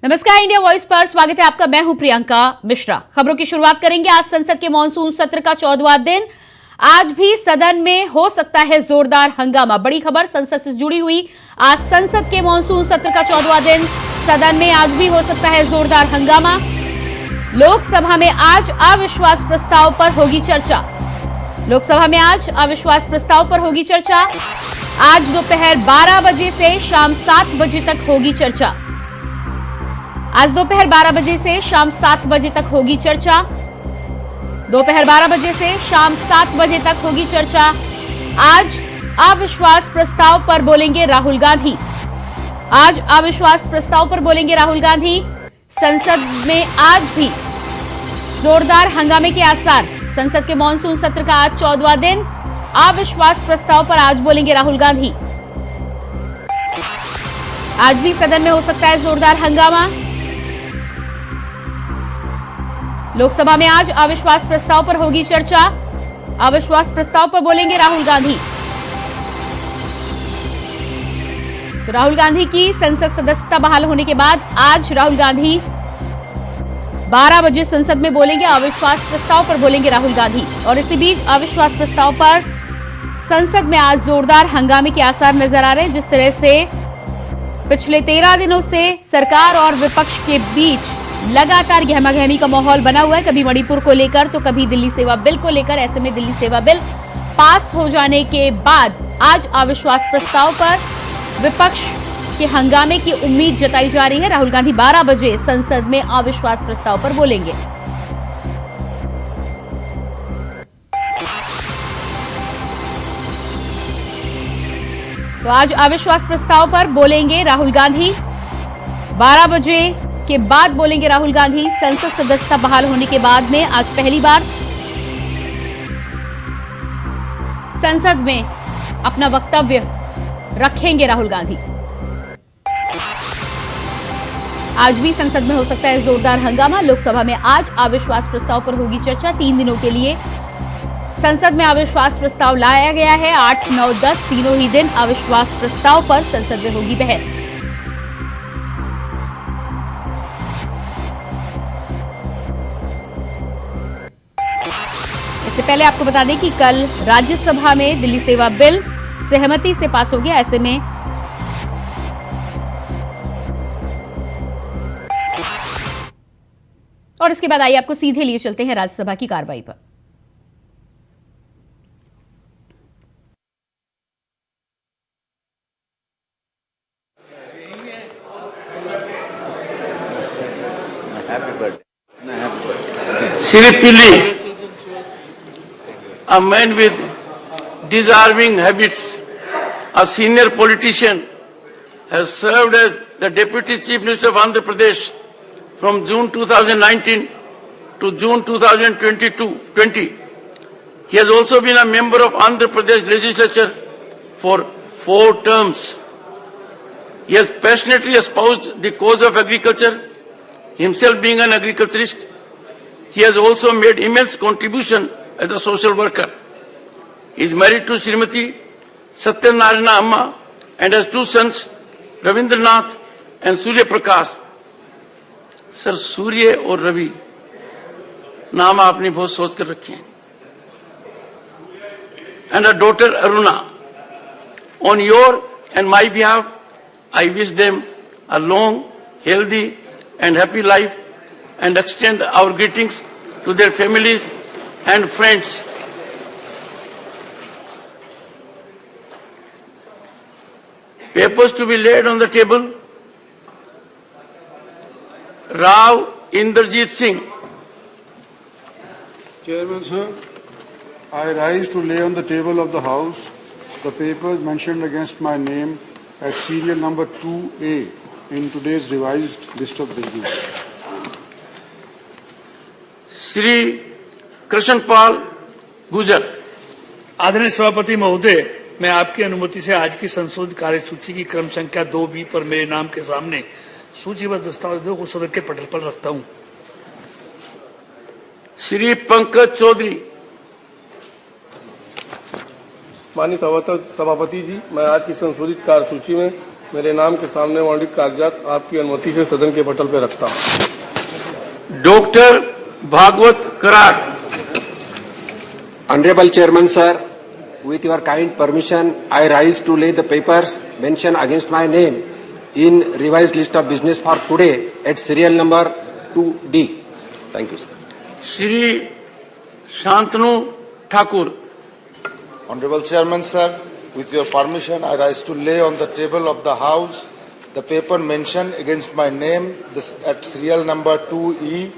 नमस्कार, India voice पर स्वागत है आपका। मैं हूं प्रियंका मिश्रा। खबरों की शुरुआत करेंगे। आज संसद के मॉनसून सत्र का 14वां दिन। आज भी सदन में हो सकता है जोरदार हंगामा। बड़ी खबर संसद से जुड़ी हुई। आज संसद के मॉनसून सत्र का 14वां दिन। सदन में आज भी हो सकता है जोरदार हंगामा। लोकसभा में आज अविश्वास प्रस्ताव पर होगी चर्चा। लोकसभा में आज अविश्वास प्रस्ताव पर होगी चर्चा। आज दोपहर 12 बजे से शाम 7 बजे तक होगी चर्चा। आज दोपहर 12 बजे से शाम 7 बजे तक होगी चर्चा। दोपहर 12 बजे से शाम 7 बजे तक होगी चर्चा। आज अविश्वास प्रस्ताव पर बोलेंगे राहुल गांधी। आज अविश्वास प्रस्ताव पर बोलेंगे राहुल गांधी। संसद में आज भी जोरदार हंगामे के आसार। संसद के मॉनसून सत्र का आज 14वां दिन। अविश्वास प्रस्ताव पर आज बोलेंगे राहुल गांधी। आज भी सदन में हो सकता है जोरदार हंगामा। लोकसभा में आज अविश्वास प्रस्ताव पर होगी चर्चा। अविश्वास प्रस्ताव पर बोलेंगे राहुल गांधी। तो राहुल गांधी की संसद सदस्यता बहाल होने के बाद आज राहुल गांधी 12 बजे संसद में बोलेंगे। अविश्वास प्रस्ताव पर बोलेंगे राहुल गांधी। और इसी बीच अविश्वास प्रस्ताव पर संसद में आज जोरदार हंगामे के आसार नजर आ रहे हैं। जिस तरह से पिछले 13 दिनों से सरकार और विपक्ष के बीच लगातार गहमागहमी का माहौल बना हुआ है। कभी मणिपुर को लेकर तो कभी दिल्ली सेवा बिल को लेकर। ऐसे में दिल्ली सेवा बिल पास हो जाने के बाद आज अविश्वास प्रस्ताव पर विपक्ष के हंगामे की उम्मीद जताई जा रही है। राहुल गांधी 12 बजे संसद में अविश्वास प्रस्ताव पर बोलेंगे। तो आज अविश्वास प्रस्ताव पर बोलेंगे राहुल गांधी। 12 बजे के बाद बोलेंगे राहुल गांधी। संसद सदस्यता बहाल होने के बाद में आज पहली बार संसद में अपना वक्तव्य रखेंगे राहुल गांधी। आज भी संसद में हो सकता है जोरदार हंगामा। लोकसभा में आज अविश्वास प्रस्ताव पर होगी चर्चा। 3 दिनों के लिए संसद में अविश्वास प्रस्ताव लाया गया है। 8, 9, 10 तीनों ही दिन अविश्वास प्रस्ताव पर संसद में होगी बहस। इससे पहले आपको बता दें कि कल राज्यसभा में दिल्ली सेवा बिल सहमति से पास हो गया। ऐसे में और इसके बाद आइए आपको सीधे लिए चलते हैं राज्यसभा की कार्रवाई पर। Shri Pillai, a man with disarming habits, a senior politician, has served as the Deputy Chief Minister of Andhra Pradesh from June 2019 to June 2020. He has also been a member of Andhra Pradesh legislature for 4 terms. He has passionately espoused the cause of agriculture, himself being an agriculturist. He has also made immense contribution as a social worker. He is married to Srimati Satyanarayana Amma and has 2 sons, Ravindranath and Surya Prakash. Sir, Surya और रवि नाम आपने बहुत सोच कर रखे हैं। And a daughter Aruna. On your and my behalf, I wish them a long, healthy and happy life and extend our greetings to their families and friends. Papers to be laid on the table. Rao Inderjeet Singh. Chairman, sir, I rise to lay on the table of the House the papers mentioned against my name at serial number 2A in today's revised list of business. Shri Krishanpal गुजर। आदरणीय सभापति महोदय, मैं आपकी अनुमति से आज की संशोधित कार्यसूची की क्रम संख्या 2B पर मेरे नाम के सामने सूचीबद्ध दस्तावेजों को सदन के पटल पर रखता हूं। श्री पंकज चौधरी। माननीय सभापति जी, मैं आज की संशोधित कार्यसूची में मेरे नाम के सामने मौलिक कागजात आपकी अनुमति से सदन के पटल पर रखता हूँ। डॉक्टर भागवत करार। Honorable Chairman, sir, with your kind permission, I rise to lay the papers mentioned against my name in revised list of business for today at serial number 2D. Thank you, sir. Shri Shantanu Thakur. Honorable Chairman, sir, with your permission, I rise to lay on the table of the House the paper mentioned against my name at serial number 2E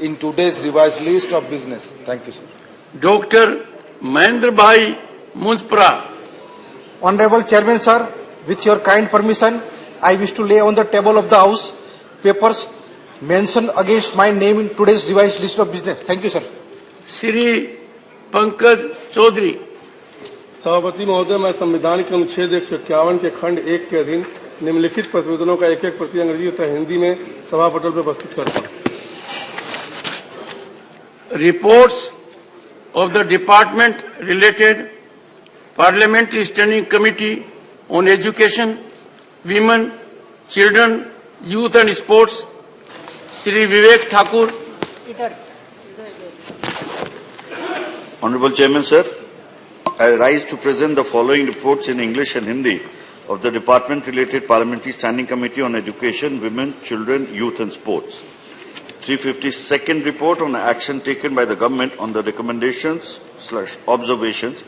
in today's revised list of business. Thank you, sir. Doctor Mahendra भाई Munjpara. Honorable Chairman, sir, with your kind permission, I wish to lay on the table of the House papers mentioned against my name in today's revised list of business. Thank you, sir. Shri Pankaj Chaudhary. सभापति महोदय, मैं संविधान के अनुच्छेद 151 के खंड 1 के अधीन निम्नलिखित प्रतिवेदनों का एक एक प्रति अंग्रेजी तथा हिंदी में सभा पटल पर प्रस्तुत करता हूँ। Reports of the department related Parliamentary Standing Committee on Education, Women, Children, Youth and Sports, Shri Vivek Thakur. Honorable Chairman, sir, I rise to present the following reports in English and Hindi of the department-related Parliamentary Standing Committee on Education, Women, Children, Youth and Sports. 352nd report on action taken by the government on the recommendations/observations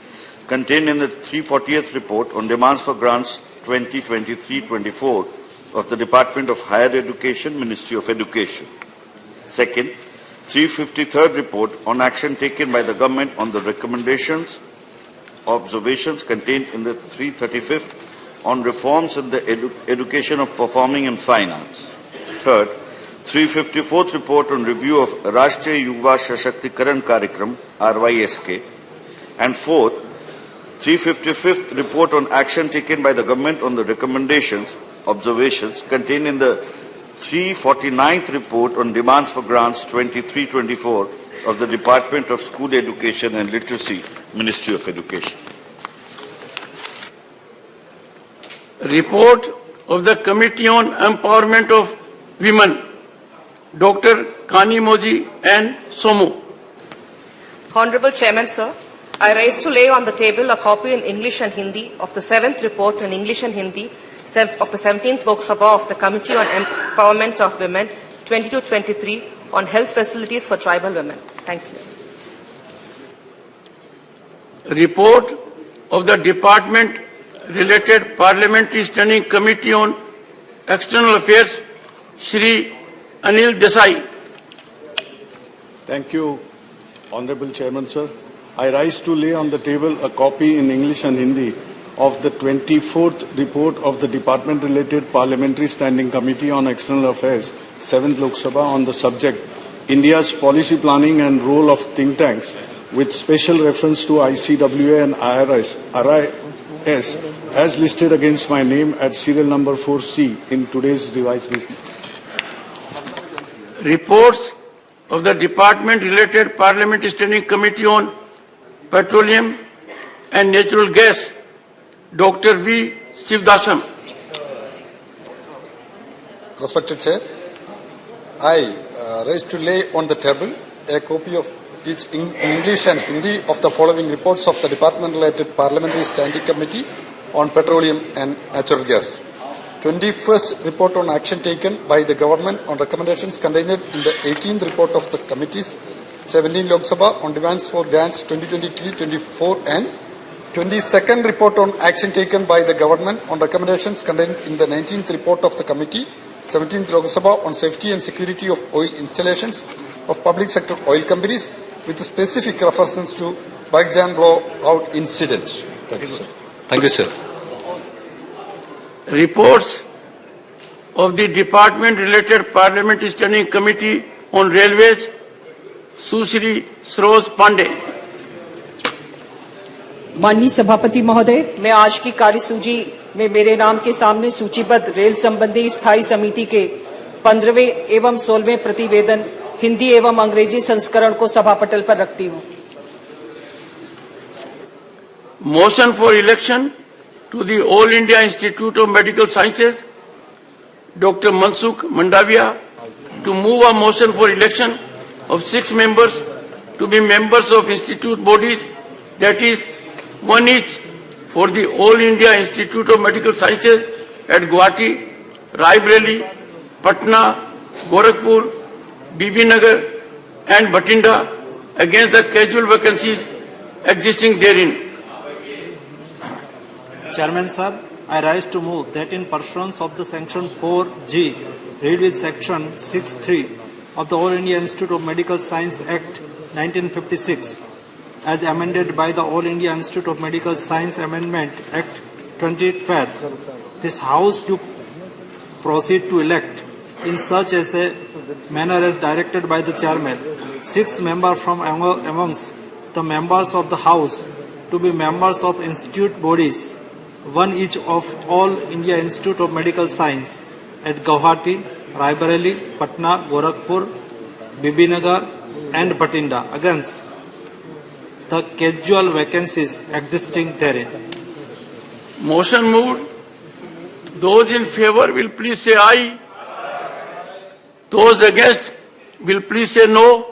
contained in the 340th report on demands for grants 2023-24 of the Department of Higher Education, Ministry of Education. Second, 353rd report on action taken by the government on the recommendations, observations contained in the 335th on reforms in the education of performing and fine arts. Third, 354th report on review of Rashtriya Yuva Sashaktikarana Karyakram (RYSK). And fourth, 355th report on action taken by the government on the recommendations, observations contained in the 349th report on demands for grants 23-24 of the Department of School Education and Literacy, Ministry of Education. Report of the Committee on Empowerment of Women, Dr. Kani Moji and Somu. Honorable Chairman, sir, I rise to lay on the table a copy in English and Hindi of the 7th report in English and Hindi of the 17th Lok Sabha of the Committee on Empowerment of Women 22-23 on health facilities for tribal women. Thank you. Report of the Department-related Parliamentary Standing Committee on External Affairs, Shri Anil Desai. Thank you, Honorable Chairman, sir. I rise to lay on the table a copy in English and Hindi of the 24th report of the Department-related Parliamentary Standing Committee on External Affairs, 7th Lok Sabha, on the subject India's policy planning and role of think tanks, with special reference to ICWA and RIS as listed against my name at serial number 4C in today's revised list. Reports of the Department-related Parliamentary Standing Committee on Petroleum and Natural Gas, Dr. V. Shivdasam. Respected Chair, I rise to lay on the table a copy of each in English and Hindi of the following reports of the Department-related Parliamentary Standing Committee on Petroleum and Natural Gas. 21st report on action taken by the government on recommendations contained in the 18th report of the committees, 17 Lok Sabha on demands for grants 2023-24 and 22nd report on action taken by the government on recommendations contained in the 19th report of the committee, 17th Lok Sabha on safety and security of oil installations of public sector oil companies with specific reference to Baghjan blowout incident. Thank you, sir. Thank you, sir. Reports of the Department-related Parliamentary Standing Committee on Railways, Sushri Saroj Pandey. माननीय सभापति महोदय, मैं आज की कार्यसूची में मेरे नाम के सामने सूचीबद्ध रेल संबंधी स्थायी समिति के 15वें एवं 16वें प्रतिवेदन हिंदी एवं अंग्रेजी संस्करण को सभापटल पर रखती हूं। Motion for election to the All India Institute of Medical Sciences, Dr. Mansukh Mandavia, to move a motion for election of 6 members to be members of institute bodies, that is, one each for the All India Institute of Medical Sciences at Guwahati, Raebareli, Patna, Gorakhpur, Bibinagar and Bathinda against the casual vacancies existing therein. Chairman Sir, I rise to move that in pursuance of the Section 4G, read with Section 6.3 of the All India Institute of Medical Science Act 1956, as amended by the All India Institute of Medical Science Amendment Act 2012, this House to proceed to elect in such as a manner as directed by the Chairman, 6 members from amongst the members of the House to be members of institute bodies, one each of All India Institute of Medical Science at Guwahati, Raebareli, Patna, Gorakhpur, Bibinagar and Bathinda against the casual vacancies existing therein. Motion moved. Those in favor will please say aye. Those against will please say no.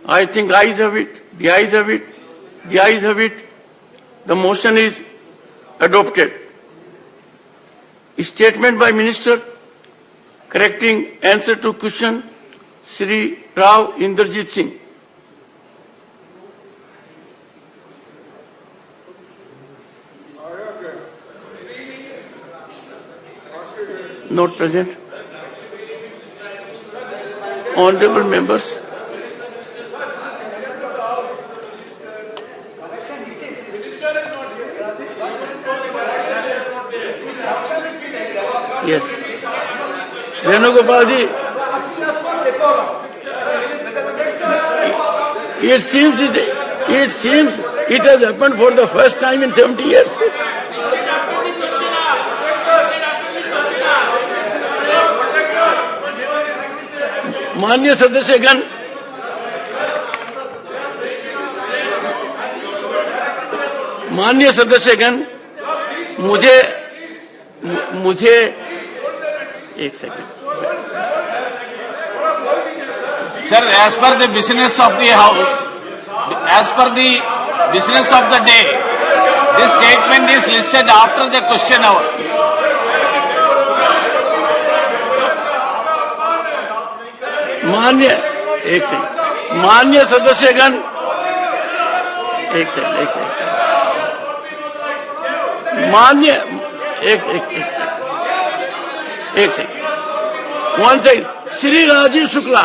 I think ayes have it. The ayes have it. The ayes have it. The motion is adopted. Statement by Minister correcting answer to question Sri Rao Inderjit Singh. Not present. Honorable members. Yes. Venugopal ji. It seems it has happened for the first time in 70 years. माननीय सदस्यगण, मुझे एक second sir, as per the business of the house, as per the business of the day, this statement is listed after the question hour. मान्य सदस्यगण, एक second one second Shri Rajiv Shukla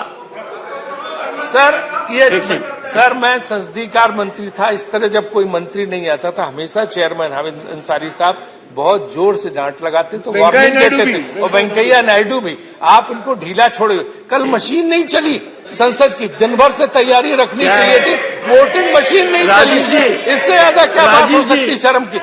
sir, मैं संसदीय कार्य मंत्री था। इस तरह जब कोई मंत्री नहीं आता था, हमेशा चेयरमैन हामिद अंसारी साहब बहुत जोर से डांट लगाते तो वार्निंग देते थे, और वेंकैया नायडू भी। आप उनको ढीला छोड़े। कल मशीन नहीं चली संसद की, दिन भर से तैयारी रखनी चाहिए थी, वोटिंग मशीन नहीं चली। इससे ज्यादा क्या बात हो सकती शर्म की?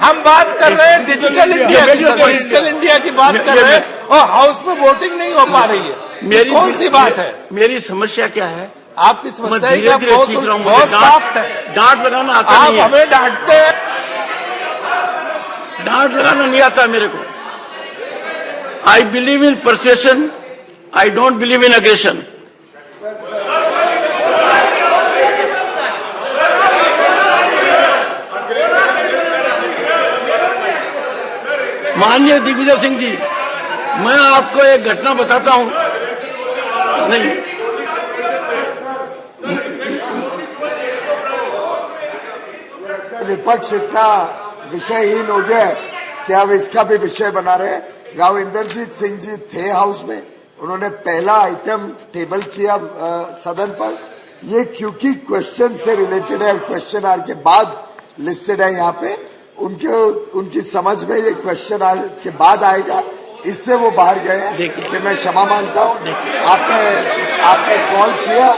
हम बात कर रहे हैं डिजिटल इंडिया की, डिजिटल इंडिया की बात कर रहे हैं, और हाउस में वोटिंग नहीं हो पा रही है। मेरी कौन सी बात है? मेरी समस्या क्या है? आपकी समस्या है क्या? बहुत सॉफ्ट है, डांट लगाना आता आप नहीं है। हमें डांटते हैं, डांट लगाना नहीं आता मेरे को। I believe in persuasion, I don't believe in aggression. माननीय दिग्विजय सिंह जी, मैं आपको एक घटना बताता हूं। नहीं, विपक्ष इतना विषयहीन हो गया कि अब इसका भी विषय बना रहे। राव इंदरजीत सिंह जी थे हाउस में, उन्होंने पहला आइटम टेबल किया सदन पर। ये क्योंकि क्वेश्चन से रिलेटेड है, क्वेश्चन आर के बाद लिस्टेड है यहाँ पे, उनकी समझ में ये क्वेश्चन आर के बाद आएगा, इससे वो बाहर गए कि मैं क्षमा मांगता हूँ। आपने कॉल किया,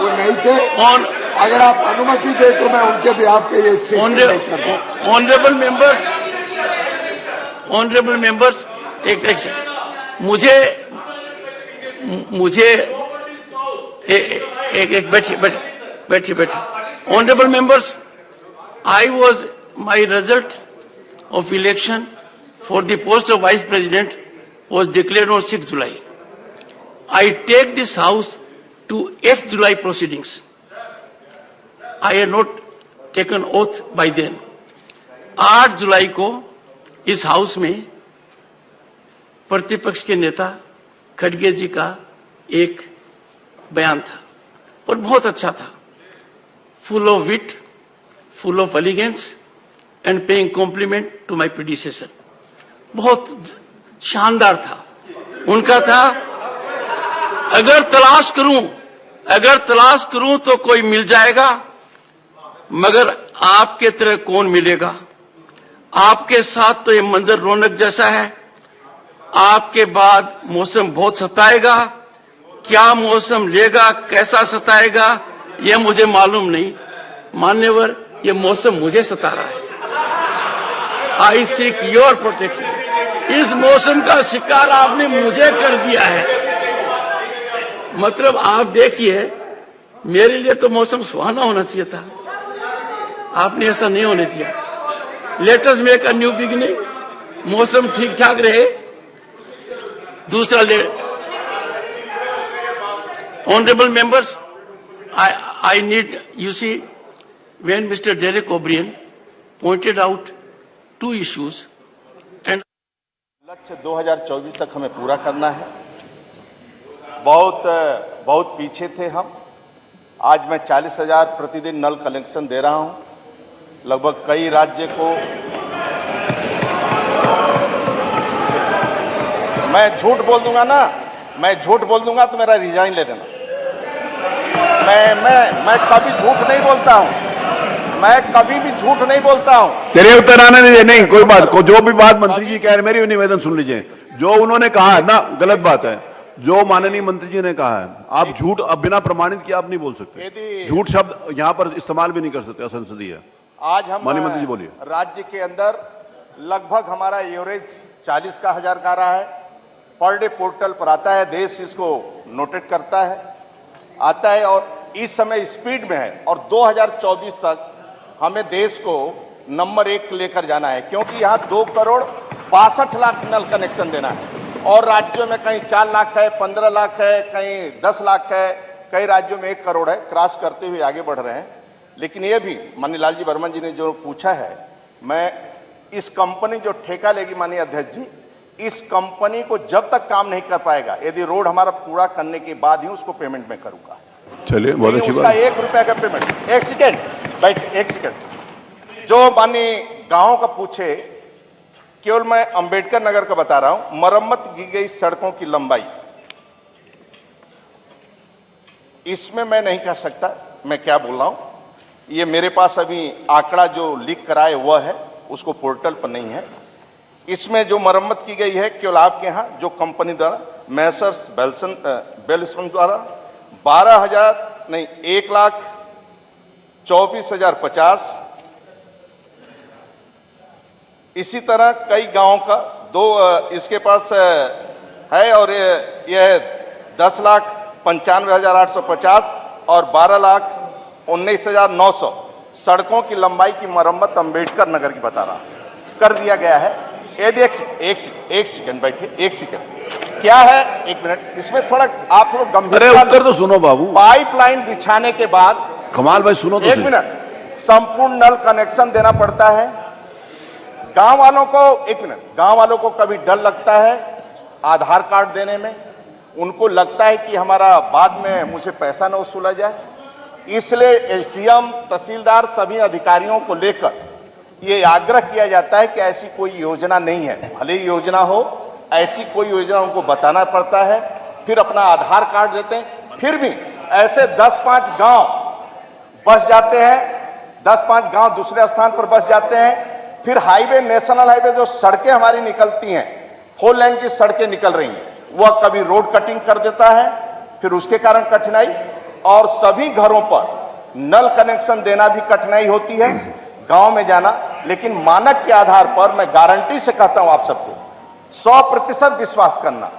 वो नहीं थे, और अगर आप अनुमति दे तो मैं उनके बिहाफ पे ये स्टेटमेंट कर दूं। ऑनरेबल मेंबर्स, एक मुझे एक बैठिए। Honourable members, my result of election for the post of Vice President was declared on 6th July. I take this House to 8th July proceedings. I had not taken oath by then. 8 जुलाई को इस house में प्रतिपक्ष के नेता खड़गे जी का एक बयान था और बहुत अच्छा था, full of wit, full of elegance and paying compliment to my predecessor. बहुत शानदार था। उनका था, अगर तलाश करूं तो कोई मिल जाएगा, मगर आपके तरह कौन मिलेगा। आपके साथ तो ये मंजर रौनक जैसा है, आपके बाद मौसम बहुत सताएगा। क्या मौसम लेगा, कैसा सताएगा, ये मुझे मालूम नहीं। मान्यवर, ये मौसम मुझे सता रहा है। आई सीक योर प्रोटेक्शन। इस मौसम का शिकार आपने मुझे कर दिया है। मतलब आप देखिए, मेरे लिए तो मौसम सुहाना होना चाहिए था, आपने ऐसा नहीं होने दिया। Let us make a new beginning. मौसम ठीक ठाक रहे। दूसरा, honourable members, I need, you see, when Mr. Derek O'Brien pointed out 2 issues and लक्ष्य 2024 तक हमें पूरा करना है। बहुत पीछे थे हम। आज मैं 40,000 प्रतिदिन नल कनेक्शन दे रहा हूं। लगभग कई राज्य को मैं झूठ बोल दूंगा तो मेरा रिजाइन ले लेना। मैं कभी झूठ नहीं बोलता हूं। मैं कभी भी झूठ नहीं बोलता हूं। तेरे उत्तर आने दीजिए। नहीं, कोई बात को, जो भी बात मंत्री जी कह रहे, मेरी निवेदन सुन लीजिए। जो उन्होंने कहा है ना, गलत बात है। जो माननीय मंत्री जी ने कहा है, आप झूठ अब बिना प्रमाणित किए आप नहीं बोल सकते। झूठ शब्द यहाँ पर इस्तेमाल भी नहीं कर सकते, असंसदीय। आज हम माननीय मंत्री जी बोलिए। राज्य के अंदर लगभग हमारा एवरेज 40 का हजार का रहा है। पर डे पोर्टल पर आता है, देश इसको नोटेट करता है, आता है और इस समय स्पीड में है। और 2024 तक हमें देश को नंबर 1 लेकर जाना है, क्योंकि यहाँ 2,62,00,000 नल कनेक्शन देना है। और राज्यों में कहीं 4 लाख है, 15 लाख है, कहीं 10 लाख है, कई राज्यों में 1 करोड़ है। क्रॉस करते हुए आगे बढ़ रहे हैं। लेकिन ये भी माननीय लालजी वर्मन जी ने जो पूछा है, मैं इस कंपनी जो ठेका लेगी माननीय अध्यक्ष जी, इस कंपनी को जब तक काम नहीं कर पाएगा, यदि रोड हमारा पूरा करने के बाद ही उसको पेमेंट में करूंगा। चलिए, बहुत अच्छी उसका बात। 1 रुपया का पेमेंट। 1 सेकेंड बैठ, 1 सेकेंड। जो माननीय गांव का पूछे, केवल मैं अंबेडकर नगर का बता रहा हूं। मरम्मत की गई सड़कों की लंबाई, इसमें मैं नहीं कह सकता मैं क्या बोल रहा हूं। ये मेरे पास अभी आंकड़ा जो लीक कराए वह है, उसको पोर्टल पर नहीं है। इसमें जो मरम्मत की गई है केवल आपके यहाँ जो कंपनी द्वारा, मैसर्स बेल्सन द्वारा 1,24,050। इसी तरह कई गांवों का 2 इसके पास है, और यह 10,95,850 और 12,19,900 सड़कों की लंबाई की मरम्मत अंबेडकर नगर की बता रहा कर दिया गया है। यदि एक सेकंड बैठिए, 1 सेकंड। क्या है, 1 मिनट, इसमें थोड़ा आप थोड़ा गंभीर। अरे उत्तर तो सुनो बाबू। पाइपलाइन बिछाने के बाद, कमाल भाई सुनो तो 1 मिनट, संपूर्ण नल कनेक्शन देना पड़ता है। गांव वालों को 1 मिनट, गांव वालों को कभी डर लगता है आधार कार्ड देने में। उनको लगता है कि हमारा बाद में मुझे पैसा न वसूला जाए, इसलिए एसडीएम, तहसीलदार, सभी अधिकारियों को लेकर ये आग्रह किया जाता है कि ऐसी कोई योजना नहीं है। भले ही योजना हो, ऐसी कोई योजना उनको बताना पड़ता है, फिर अपना आधार कार्ड देते हैं। फिर भी ऐसे 10-5 गांव बस जाते हैं, 10-5 गांव दूसरे स्थान पर बस जाते हैं। फिर हाईवे, नेशनल हाईवे जो सड़कें हमारी निकलती हैं, 4 लेन की सड़कें निकल रही हैं, वह कभी रोड कटिंग कर देता है, फिर उसके कारण कठिनाई। और सभी घरों पर नल कनेक्शन देना भी कठिनाई होती है, गांव में जाना। लेकिन मानक के आधार पर मैं गारंटी से कहता हूं आप सबको, 100% विश्वास करना,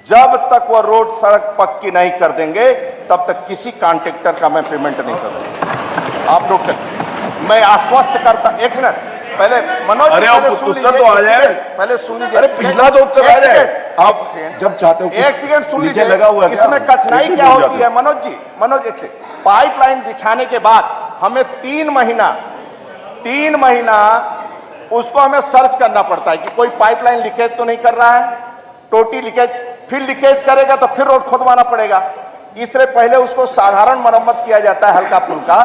जब तक वह रोड सड़क पक्की नहीं कर देंगे तब तक किसी कॉन्ट्रैक्टर का मैं पेमेंट नहीं करूंगा। आप लोग मैं आश्वस्त करता, 1 मिनट, पहले मनोज अरे पहले अब सुन उत्तर लीजिए, तो आ जाए। पहले सुन लीजिए। अरे पिछला तो उत्तर आ जाए, आप जब चाहते हो। एक सेकंड सुन नीचे लीजिए, लगा हुआ है क्या? इसमें कठिनाई इसमें क्या जुड़ होती जाते है मनोज जी, मनोज एक से पाइपलाइन बिछाने के बाद हमें 3 महीना उसको हमें सर्च करना पड़ता है कि कोई पाइपलाइन लीकेज तो नहीं कर रहा है, टोटी लीकेज, फिर लीकेज करेगा तो फिर रोड खोदवाना पड़ेगा। इससे पहले उसको साधारण मरम्मत किया जाता है, हल्का फुल्का।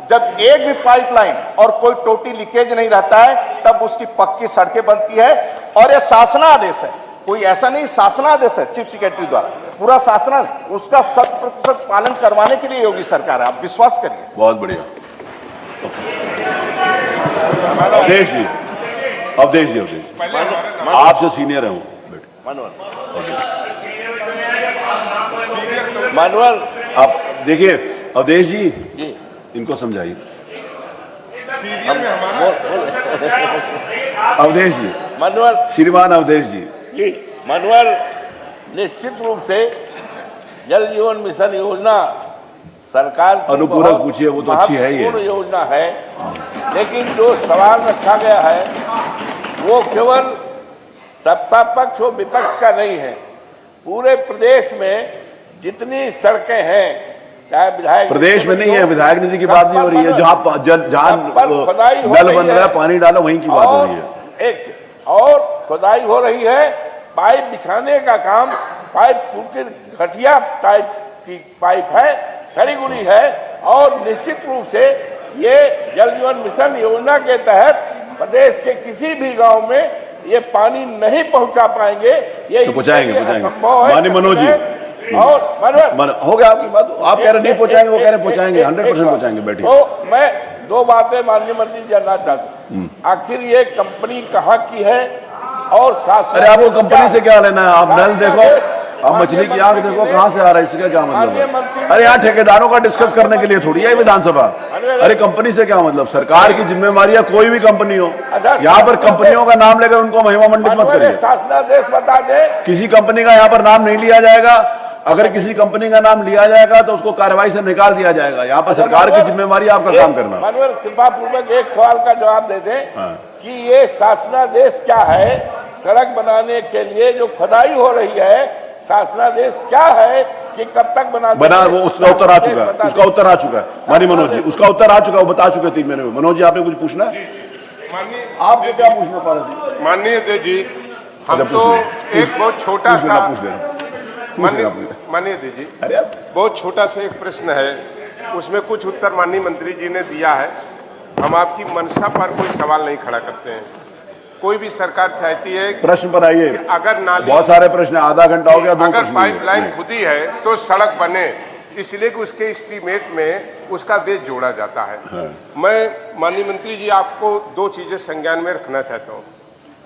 जब एक भी पाइपलाइन और कोई टोटी लीकेज नहीं रहता है तब उसकी पक्की सड़कें बनती है। और ये शासनादेश है, कोई ऐसा नहीं, शासनादेश है चीफ सेक्रेटरी द्वारा, पूरा शासनादेश, उसका 100% पालन करवाने के लिए योगी सरकार है, आप विश्वास करिए। बहुत बढ़िया। अवधेश जी, अवधेश जी, आपसे सीनियर है हूँ। मानवल, आप देखिए अवधेश जी, इनको समझाइए। अवधेश जी, मानवल, श्रीमान अवधेश जी, मानवल, निश्चित रूप से जल जीवन मिशन योजना सरकार की अनुपूरक बहुत पूछिए, वो तो अच्छी है ही है। महत्वपूर्ण योजना है, लेकिन जो सवाल रखा गया है वो केवल सत्ता पक्ष और विपक्ष का नहीं है। पूरे प्रदेश में जितनी सड़कें हैं, चाहे विधायक प्रदेश में नहीं है, विधायक निधि की बात नहीं हो रही है, जहाँ नल बन रहा है, पानी डालो, वहीं की बात हो रही है। और खुदाई हो रही है, पाइप बिछाने का काम, पाइप पूरी घटिया टाइप की पाइप है, सड़ी गुड़ी है। और निश्चित रूप से ये जल जीवन मिशन योजना के तहत प्रदेश के किसी भी गांव में ये पानी नहीं पहुंचा पाएंगे, ये तो पहुंचाएंगे। असंभव है। माननीय मनोज जी, और हो गया आपकी बात, आप कह रहे नहीं पहुंचाएंगे, वो कह रहे पहुंचाएंगे, 100% पहुंचाएंगे। बैठिए। तो मैं 2 बातें माननीय मंत्री जी जानना चाहता हूँ। आखिर ये कंपनी कहाँ की है और शासन, अरे आपको कंपनी से क्या लेना है? आप नल देखो, आप मछली की आंख देखो, कहाँ से आ रहा है, इसका क्या मतलब है? अरे यहाँ ठेकेदारों का डिस्कस करने के लिए थोड़ी है विधानसभा। अरे कंपनी से क्या मतलब? सरकार की जिम्मेवारी है, कोई भी कंपनी हो, यहाँ पर कंपनियों का नाम लेकर उनको महिमा मंडित मत करिए। शासनादेश बता दे, किसी कंपनी का यहाँ पर नाम नहीं लिया जाएगा। अगर किसी कंपनी का नाम लिया जाएगा तो उसको कार्रवाई से निकाल दिया जाएगा। यहाँ पर सरकार की जिम्मेवारी, आपका काम करना। माननीय कृपा पूर्वक एक सवाल का जवाब दे दें कि ये शासनादेश क्या है? सड़क बनाने के लिए जो खुदाई हो रही है, शासनादेश क्या है कि कब तक बना वो उसका उत्तर आ चुका है, उसका उत्तर आ चुका है। माननीय मनोज जी, उसका उत्तर आ चुका है, वो बता चुके 3 महीने में। मनोज जी, आपने कुछ पूछना है? आपको क्या पूछना पा रहा जी? माननीय अध्यक्ष जी, हम तो एक बहुत छोटा सा माननीय अध्यक्ष जी, बहुत छोटा सा एक प्रश्न है, उसमें कुछ उत्तर माननीय मंत्री जी ने दिया है। हम आपकी मंशा पर कोई सवाल नहीं खड़ा करते हैं। कोई भी सरकार चाहती है प्रश्न पर आइए। अगर नाली, बहुत सारे प्रश्न, आधा घंटा हो गया, 2 अगर प्रश्न। पाइपलाइन खुदी है तो सड़क बने, इसलिए कि उसके एस्टीमेट में उसका बेस जोड़ा जाता है। मैं माननीय मंत्री जी आपको 2 चीजें संज्ञान में रखना चाहता हूँ।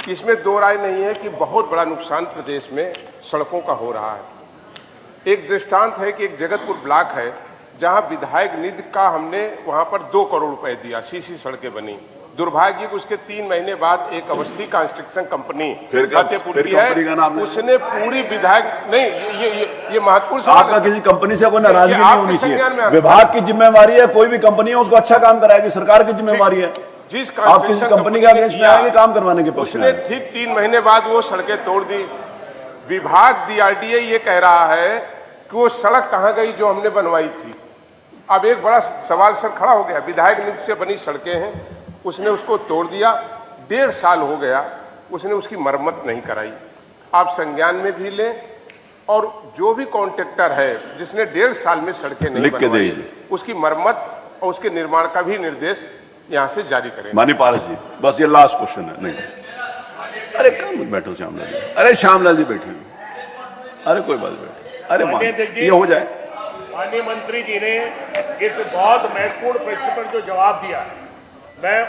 इसमें 2 राय नहीं है कि बहुत बड़ा नुकसान प्रदेश में सड़कों का हो रहा है। एक दृष्टांत है कि एक जगतपुर ब्लॉक है जहां विधायक निधि का हमने वहां पर 2 करोड़ रुपए दिया, सीसी सड़कें बनी। दुर्भाग्य कि उसके 3 महीने बाद एक अवस्थी कंस्ट्रक्शन कंपनी फतेहपुर की है, उसने पूरी विधायक नहीं, ये महत्वपूर्ण। आपका किसी कंपनी से कोई नाराजगी नहीं होनी चाहिए। विभाग की जिम्मेवारी है, कोई भी कंपनी है उसको अच्छा काम कराएगी, सरकार की जिम्मेवारी है। जिस आप किसी कंपनी के अगेंस्ट में आएंगे, काम करवाने के पक्ष में उसने ठीक 3 महीने बाद वो सड़कें तोड़ दी। विभाग DRDA ये कह रहा है कि वो सड़क कहाँ गई जो हमने बनवाई थी। अब एक बड़ा सवाल सर खड़ा हो गया, विधायक निधि से बनी सड़कें हैं, उसने उसको तोड़ दिया, 1.5 साल हो गया, उसने उसकी मरम्मत नहीं कराई। आप संज्ञान में भी लें, और जो भी कॉन्ट्रैक्टर है जिसने 1.5 साल में सड़कें नहीं बनवाई, उसकी मरम्मत और उसके निर्माण का भी निर्देश यहाँ से जारी करें। माननीय पारस जी, बस ये लास्ट क्वेश्चन है। नहीं, अरे कम बैठो श्यामलाल जी, अरे श्यामलाल जी बैठे, अरे कोई बात बैठे, अरे ये हो जाए। माननीय मंत्री जी ने इस बहुत महत्वपूर्ण प्रश्न पर जो जवाब दिया, मैं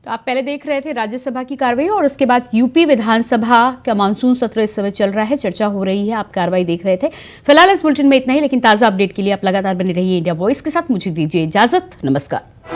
तो आप पहले देख रहे थे राज्यसभा की कार्रवाई और उसके बाद यूपी विधानसभा का मानसून सत्र इस समय चल रहा है, चर्चा हो रही है, आप कार्रवाई देख रहे थे। फिलहाल इस बुलेटिन में इतना ही, लेकिन ताजा अपडेट के लिए आप लगातार बने रहिए इंडिया वॉइस के साथ। मुझे दीजिए इजाजत, नमस्कार।